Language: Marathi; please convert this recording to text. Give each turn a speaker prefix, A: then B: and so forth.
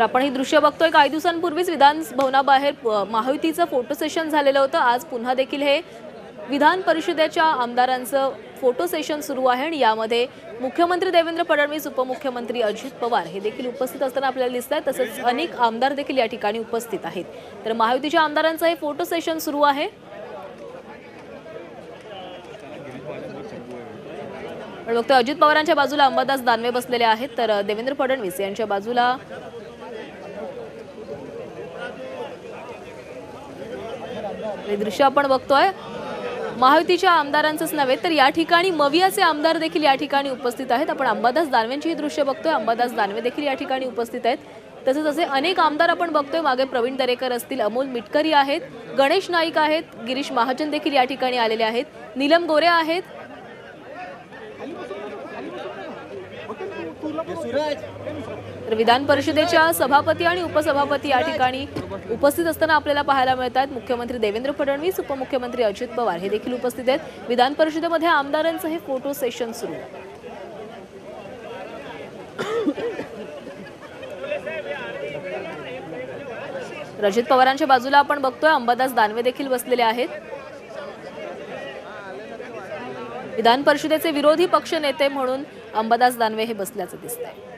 A: तर आपण ही दृश्य बघतोय। काही दिवसांपूर्वीच विधान भवनाबाहेर महायुतीचं फोटो सेशन झालेलं होतं। आज पुन्हा देखील हे विधान परिषदेच्या आमदारांचं फोटो सेशन सुरू आहे आणि यामध्ये मुख्यमंत्री देवेंद्र फडणवीस, उपमुख्यमंत्री अजित पवार हे देखील उपस्थित असताना आपल्याला दिसतात। तसंच अनेक आमदार देखील या ठिकाणी उपस्थित आहेत। तर महायुतीच्या आमदारांचं हे फोटो सेशन सुरू आहे। डॉक्टर अजित पवारांच्या बाजूला अंबादास दानवे बसलेले आहेत, तर देवेंद्र फडणवीस यांच्या बाजूला हे दृश्य आपण बघतोय। महायुतीच्या आमदारांचंच नव्हे तर या ठिकाणी मवियाचे आमदार देखील या ठिकाणी उपस्थित आहेत। आपण अंबादास दानवेंची ही दृश्य बघतोय। अंबादास दानवे देखील या ठिकाणी उपस्थित आहेत। तसेच असे अनेक आमदार आपण बघतोय। मागे प्रवीण दरेकर असतील, अमोल मिटकरी आहेत, गणेश नाईक आहेत, गिरीश महाजन देखील या ठिकाणी आलेले आहेत, नीलम गोरे आहेत। तर विधान परिषदेच्या सभापती आणि उपसभापती या ठिकाणी उपस्थित असताना आपल्याला पाहायला मिळतात। मुख्यमंत्री देवेंद्र फडणवीस, उपमुख्यमंत्री अजित पवार हे देखील उपस्थित आहेत। विधान परिषदेमध्ये आमदारांचं हे फोटो सेशन सुरू आहे। अजित पवारांच्या बाजूला आपण बघतोय अंबादास दानवे देखील बसलेले आहेत। विधान परिषदेचे विरोधी पक्ष नेते म्हणून अंबादास दानवे हे बसल्याचं दिसतंय।